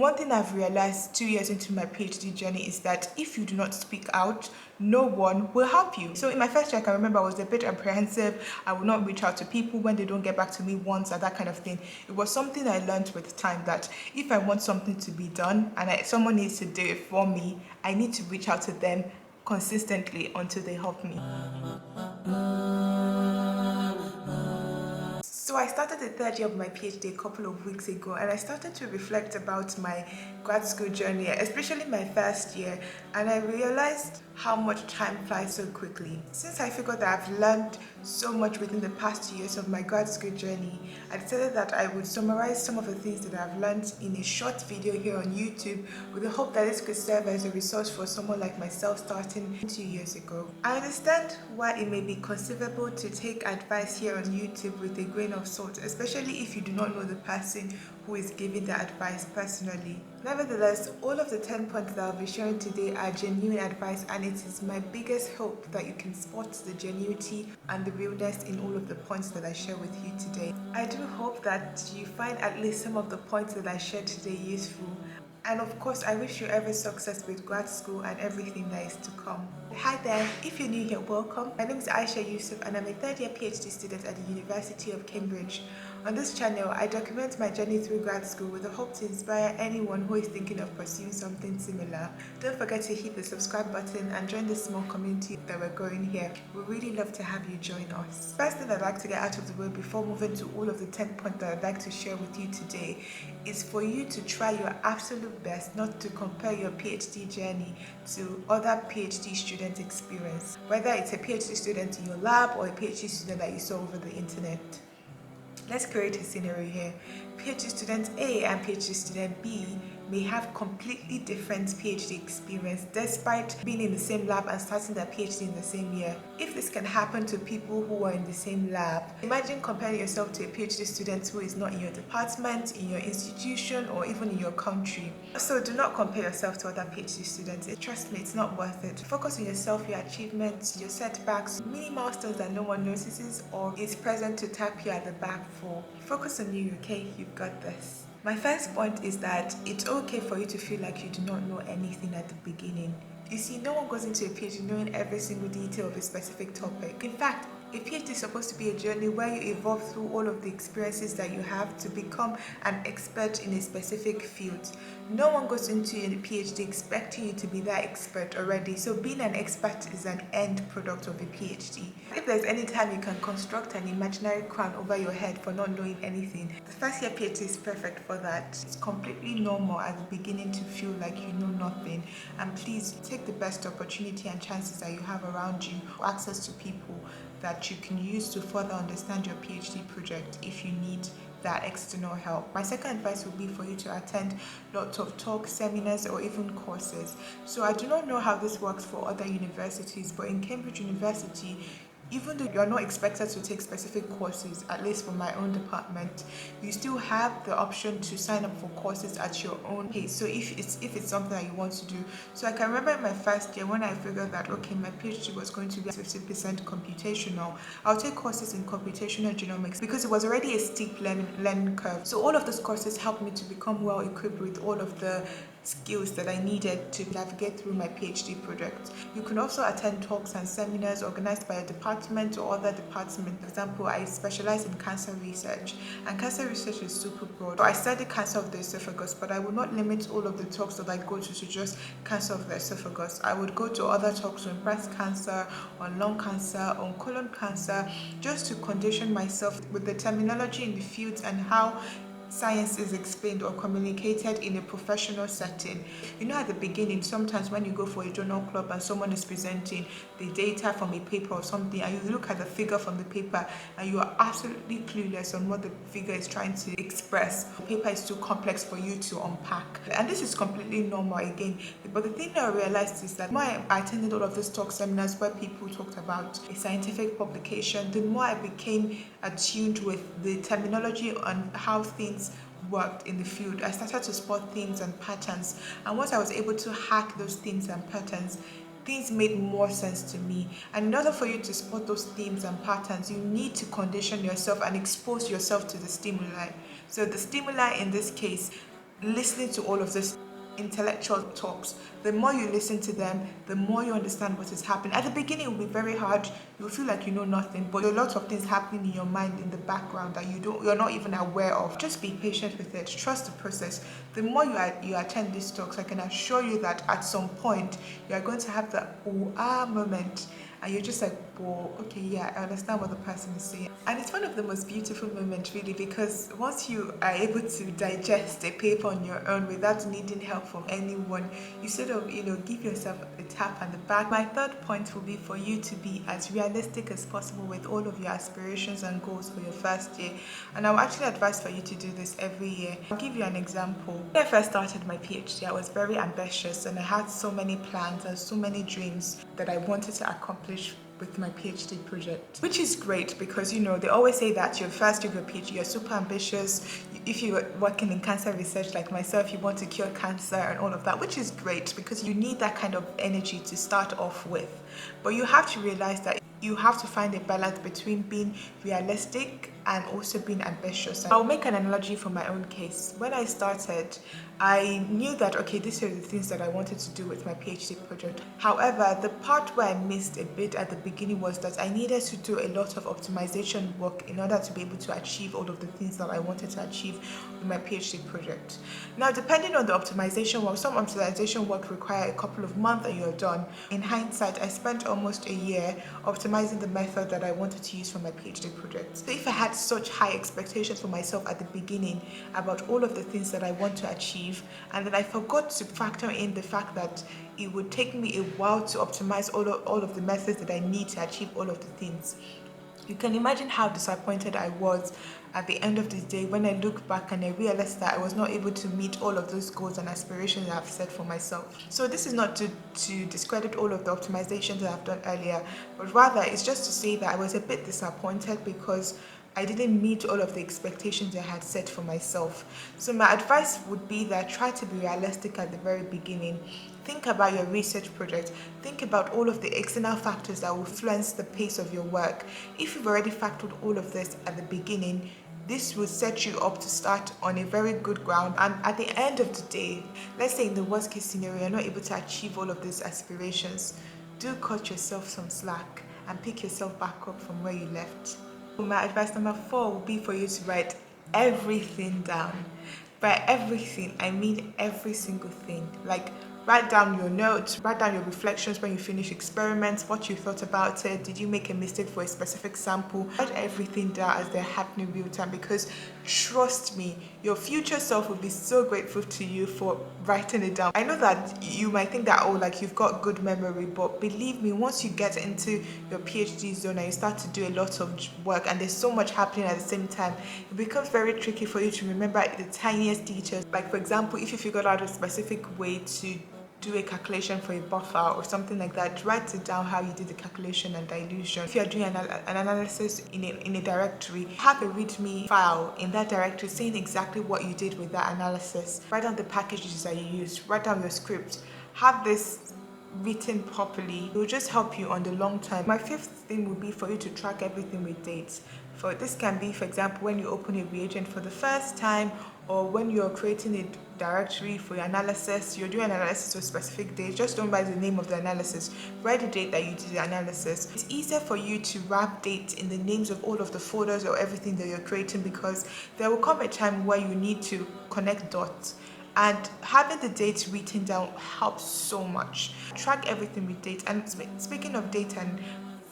One thing I've realized 2 years into my PhD journey is that if you do not speak out, no one will help you. So in my first year, I can remember I was a bit apprehensive. I would not reach out to people when they don't get back to me once, or that kind of thing. It was something I learned with time, that if I want something to be done and someone needs to do it for me, I need to reach out to them consistently until they help me. So I started the third year of my PhD a couple of weeks ago, and I started to reflect about my grad school journey, especially my first year, and I realized how much time flies so quickly. Since I figured that I've learned so much within the past 2 years of my grad school journey, I decided that I would summarize some of the things that I've learned in a short video here on YouTube, with the hope that this could serve as a resource for someone like myself starting 2 years ago. I understand why it may be conceivable to take advice here on YouTube with a grain of salt, especially if you do not know the person who is giving the advice personally. Nevertheless, all of the 10 points that I'll be sharing today are genuine advice, and it is my biggest hope that you can spot the genuinity and the realness in all of the points that I share with you today. I do hope that you find at least some of the points that I shared today useful. And of course, I wish you every success with grad school and everything that is to come. Hi there, if you're new here, welcome. My name is Aisha Yusuf and I'm a third year PhD student at the University of Cambridge. On this channel, I document my journey through grad school with the hope to inspire anyone who is thinking of pursuing something similar. Don't forget to hit the subscribe button and join this small community that we're growing here. We'd really love to have you join us. First thing I'd like to get out of the way before moving to all of the 10 points that I'd like to share with you today is for you to try your absolute best not to compare your PhD journey to other PhD students' experience, whether it's a PhD student in your lab or a PhD student that you saw over the internet. Let's create a scenario here. PhD student A and PhD student B may have completely different PhD experience despite being in the same lab and starting their PhD in the same year. If this can happen to people who are in the same lab, imagine comparing yourself to a PhD student who is not in your department, in your institution, or even in your country. So do not compare yourself to other PhD students. Trust me, it's not worth it. Focus on yourself, your achievements, your setbacks, mini milestones that no one notices or is present to tap you at the back for. Focus on you, okay? You've got this. My first point is that it's okay for you to feel like you do not know anything at the beginning. You see, no one goes into a PhD knowing every single detail of a specific topic. In fact, a PhD is supposed to be a journey where you evolve through all of the experiences that you have to become an expert in a specific field. No one goes into a PhD expecting you to be that expert already, so being an expert is an end product of a PhD. If there's any time you can construct an imaginary crown over your head for not knowing anything, the first year PhD is perfect for that. It's completely normal at the beginning to feel like you know nothing, and please take the best opportunity and chances that you have around you, access to people that you can use to further understand your PhD project if you need that external help. My second advice would be for you to attend lots of talks, seminars, or even courses. So I do not know how this works for other universities, but in Cambridge University, even though you're not expected to take specific courses, at least for my own department, you still have the option to sign up for courses at your own pace. So if it's something that you want to do. So I can remember in my first year when I figured that, okay, my PhD was going to be 50% computational, I'll take courses in computational genomics because it was already a steep learning curve. So all of those courses helped me to become well equipped with all of the skills that I needed to navigate through my PhD project. You can also attend talks and seminars organized by a department or other department. For example, I specialize in cancer research, and cancer research is super broad. So I study cancer of the esophagus, but I will not limit all of the talks that I go to just cancer of the esophagus. I would go to other talks on breast cancer, on lung cancer, on colon cancer, just to condition myself with the terminology in the fields and how science is explained or communicated in a professional setting. You know, at the beginning, sometimes when you go for a journal club and someone is presenting the data from a paper or something, and you look at the figure from the paper and you are absolutely clueless on what the figure is trying to express. The paper is too complex for you to unpack. And this is completely normal again. But the thing that I realized is that the more I attended all of these talk seminars where people talked about a scientific publication, the more I became attuned with the terminology on how things worked in the field. I started to spot themes and patterns, and once I was able to hack those themes and patterns, things made more sense to me. And in order for you to spot those themes and patterns, you need to condition yourself and expose yourself to the stimuli. So the stimuli in this case listening to all of this intellectual talks. The more you listen to them, the more you understand what is happening. At the beginning, it will be very hard. You'll feel like you know nothing, but there are lots of things happening in your mind in the background that you're not even aware of. Just be patient with it. Trust the process. The more you attend these talks, I can assure you that at some point you are going to have the moment, and you're just like, whoa, okay, yeah, I understand what the person is saying. And it's one of the most beautiful moments, really, because once you are able to digest a paper on your own without needing help from anyone, you sort of, give yourself a tap on the back. My third point will be for you to be as realistic as possible with all of your aspirations and goals for your first year. And I would actually advise for you to do this every year. I'll give you an example. When I first started my PhD, I was very ambitious and I had so many plans and so many dreams that I wanted to accomplish with my PhD project, which is great because they always say that your first year of your PhD, you're super ambitious. If you're working in cancer research like myself, you want to cure cancer and all of that, which is great because you need that kind of energy to start off with. But you have to realize that you have to find a balance between being realistic and also being ambitious. I'll make an analogy from my own case. When I started, I knew that, okay, these are the things that I wanted to do with my PhD project. However, the part where I missed a bit at the beginning was that I needed to do a lot of optimization work in order to be able to achieve all of the things that I wanted to achieve with my PhD project. Now, depending on the optimization work, some optimization work require a couple of months and you're done. In hindsight, I spent almost a year optimizing the method that I wanted to use for my PhD project. So if I had such high expectations for myself at the beginning about all of the things that I want to achieve, and then I forgot to factor in the fact that it would take me a while to optimize all of the methods that I need to achieve all of the things, you can imagine how disappointed I was at the end of the day when I look back and I realized that I was not able to meet all of those goals and aspirations that I've set for myself. So this is not to discredit all of the optimizations that I've done earlier, but rather it's just to say that I was a bit disappointed because I didn't meet all of the expectations I had set for myself. So my advice would be that try to be realistic at the very beginning. Think about your research project. Think about all of the external factors that will influence the pace of your work. If you've already factored all of this at the beginning, this will set you up to start on a very good ground. And at the end of the day, let's say in the worst case scenario, you're not able to achieve all of these aspirations, do cut yourself some slack and pick yourself back up from where you left. My advice number 4 would be for you to write everything down. By everything, I mean every single thing. Like, write down your notes, write down your reflections when you finish experiments, what you thought about it, did you make a mistake for a specific sample? Write everything down as they're happening real time, because trust me, your future self will be so grateful to you for writing it down. I know that you might think that, like you've got good memory, but believe me, once you get into your PhD zone and you start to do a lot of work and there's so much happening at the same time, it becomes very tricky for you to remember the tiniest details. Like, for example, if you figured out a specific way to do a calculation for a buffer or something like that, write it down how you did the calculation and dilution. If you're doing an analysis in a directory, have a readme file in that directory saying exactly what you did with that analysis. Write down the packages that you used, write down your script. Have this written properly. It will just help you on the long term. My 5th thing would be for you to track everything with dates. For this can be, for example, when you open a reagent for the first time, or when you're creating a directory for your analysis, you're doing analysis for specific dates. Just don't write the name of the analysis. Write the date that you did the analysis. It's easier for you to wrap dates in the names of all of the folders or everything that you're creating, because there will come a time where you need to connect dots. And having the dates written down helps so much. Track everything with dates. And speaking of data and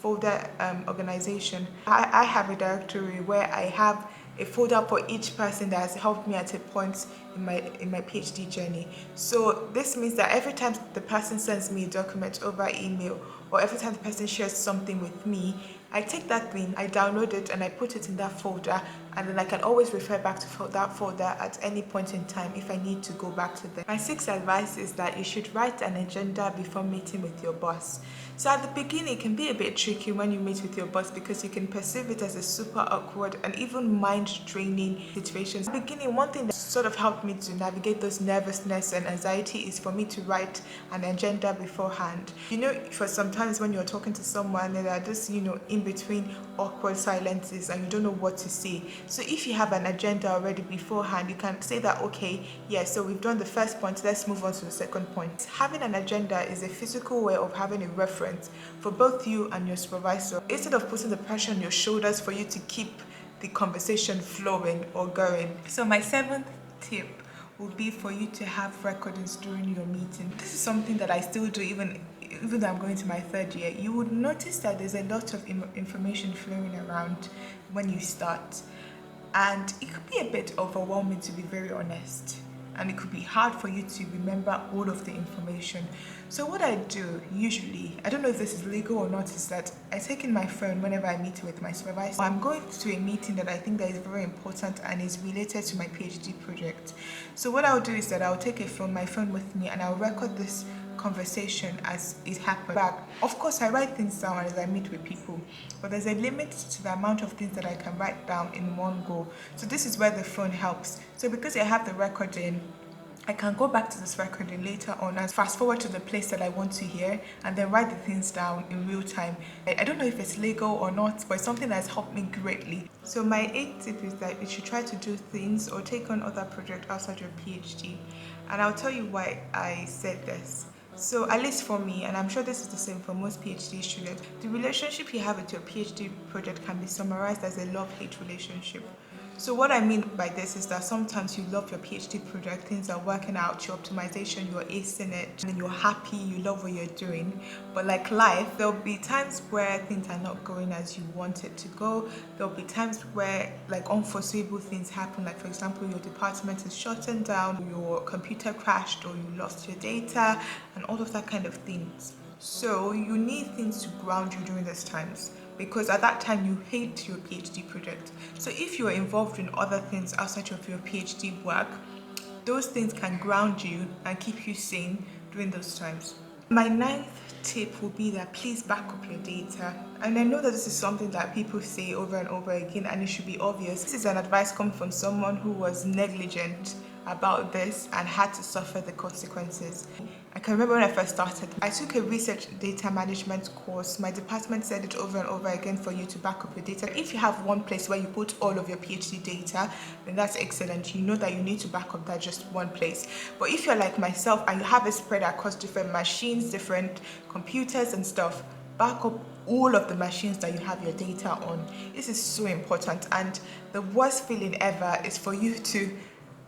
folder organization, I have a directory where I have a folder for each person that has helped me at a point in my PhD journey. So this means that every time the person sends me a document over email, or every time the person shares something with me, I take that thing, I download it, and I put it in that folder, and then I can always refer back to that folder at any point in time if I need to go back to them. My 6th advice is that you should write an agenda before meeting with your boss. So at the beginning, it can be a bit tricky when you meet with your boss, because you can perceive it as a super awkward and even mind-draining situation. At the beginning, one thing that sort of helped me to navigate those nervousness and anxiety is for me to write an agenda beforehand. For sometimes when you're talking to someone, there are just, in between awkward silences and you don't know what to say. So if you have an agenda already beforehand, you can say that, okay, yeah, so we've done the first point, let's move on to the second point. Having an agenda is a physical way of having a reference for both you and your supervisor, instead of putting the pressure on your shoulders for you to keep the conversation flowing or going. So my 7th tip will be for you to have recordings during your meeting. This is something that I still do even though I'm going to my 3rd year. You would notice that there's a lot of information flowing around when you start, and it could be a bit overwhelming, to be very honest, and it could be hard for you to remember all of the information. So what I do usually, I don't know if this is legal or not, is that I take in my phone whenever I meet with my supervisor. I'm going to a meeting that I think that is very important and is related to my PhD project. So what I'll do is that I'll take my phone with me, and I'll record this conversation as it happened back. Of course, I write things down as I meet with people, but there's a limit to the amount of things that I can write down in one go. So this is where the phone helps. So because I have the recording, I can go back to this recording later on and fast forward to the place that I want to hear, and then write the things down in real time. I don't know if it's legal or not, but it's something that's helped me greatly. So my 8th tip is that you should try to do things or take on other projects outside your PhD. And I'll tell you why I said this. So at least for me, and I'm sure this is the same for most PhD students, the relationship you have with your PhD project can be summarized as a love-hate relationship. So what I mean by this is that sometimes you love your PhD project, things are working out, your optimization, you're acing it, and you're happy, you love what you're doing. But like life, there'll be times where things are not going as you want it to go. There'll be times where like unforeseeable things happen, like for example, your department is shutting down, your computer crashed, or you lost your data, and all of that kind of things. So you need things to ground you during those times, because at that time you hate your PhD project. So if you're involved in other things outside of your PhD work, those things can ground you and keep you sane during those times. My 9th tip will be that please back up your data. And I know that this is something that people say over and over again, and it should be obvious. This is an advice coming from someone who was negligent about this and had to suffer the consequences. I can remember when I first started, I took a research data management course. My department said it over and over again for you to back up your data. If you have one place where you put all of your PhD data, then that's excellent. You know that you need to back up that just one place. But if you're like myself and you have it spread across different machines, different computers and stuff, back up all of the machines that you have your data on. This is so important, and the worst feeling ever is for you to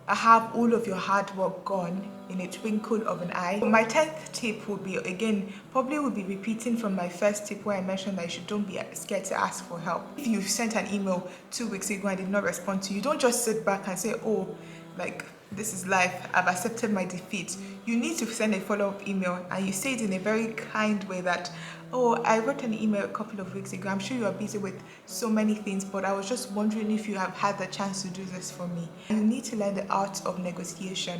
have all of your hard work gone in a twinkle of an eye. My 10th tip will be, again, probably will be repeating from my first tip where I mentioned that don't be scared to ask for help. If you sent an email 2 weeks ago and did not respond to you, don't just sit back and say, oh, like, this is life, I've accepted my defeat. You need to send a follow-up email, and you say it in a very kind way that, oh, I wrote an email a couple of weeks ago. I'm sure you are busy with so many things, but I was just wondering if you have had the chance to do this for me. You need to learn the art of negotiation.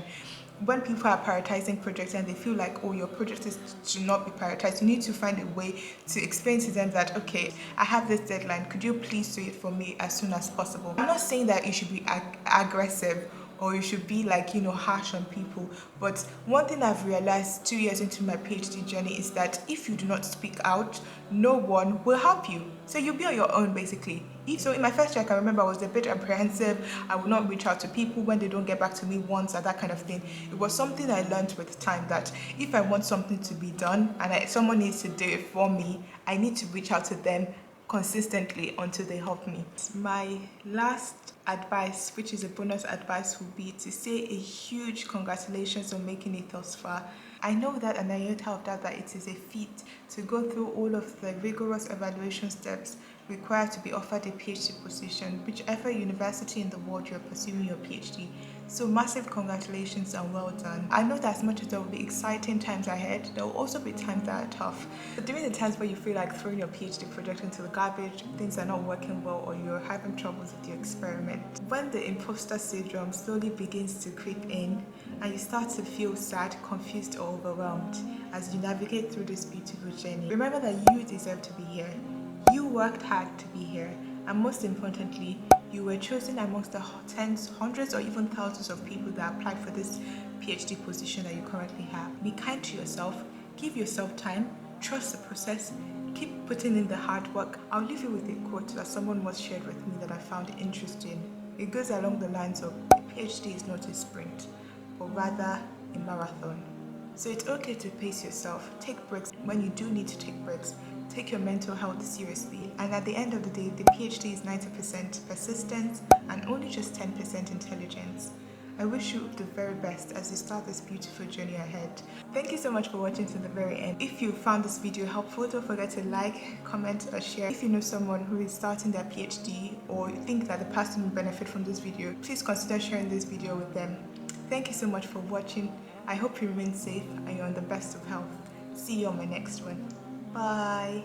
When people are prioritizing projects and they feel like, oh, your project should not be prioritized, you need to find a way to explain to them that, okay, I have this deadline. Could you please do it for me as soon as possible? I'm not saying that you should be aggressive or you should be like, harsh on people. But one thing I've realized 2 years into my PhD journey is that if you do not speak out, no one will help you. So you'll be on your own, basically. So in my first year, I can remember I was a bit apprehensive. I would not reach out to people when they don't get back to me once, or that kind of thing. It was something I learned with time, that if I want something to be done and someone needs to do it for me, I need to reach out to them consistently until they help me. My last advice, which is a bonus advice, would be to say a huge congratulations on making it thus far. I know that, and I don't have that it is a feat to go through all of the rigorous evaluation steps required to be offered a PhD position, whichever university in the world you're pursuing your PhD. So massive congratulations and well done. I know that as much as there will be exciting times ahead, there will also be times that are tough. But during the times where you feel like throwing your PhD project into the garbage, things are not working well, or you're having troubles with your experiment, when the imposter syndrome slowly begins to creep in and you start to feel sad, confused, or overwhelmed as you navigate through this beautiful journey, remember that you deserve to be here. You worked hard to be here, and most importantly, you were chosen amongst the tens, hundreds, or even thousands of people that applied for this PhD position that you currently have. Be kind to yourself, give yourself time, trust the process, Keep putting in the hard work. I'll leave you with a quote that someone once shared with me that I found interesting. It goes along the lines of, a PhD is not a sprint, but rather a marathon. So it's okay to pace yourself. Take breaks when you do need to take breaks. Take your mental health seriously. And at the end of the day, the PhD is 90% persistence and only just 10% intelligence. I wish you the very best as you start this beautiful journey ahead. Thank you so much for watching to the very end. If you found this video helpful, don't forget to like, comment or share. If you know someone who is starting their PhD or you think that the person will benefit from this video, please consider sharing this video with them. Thank you so much for watching. I hope you remain safe and you're in the best of health. See you on my next one. Bye.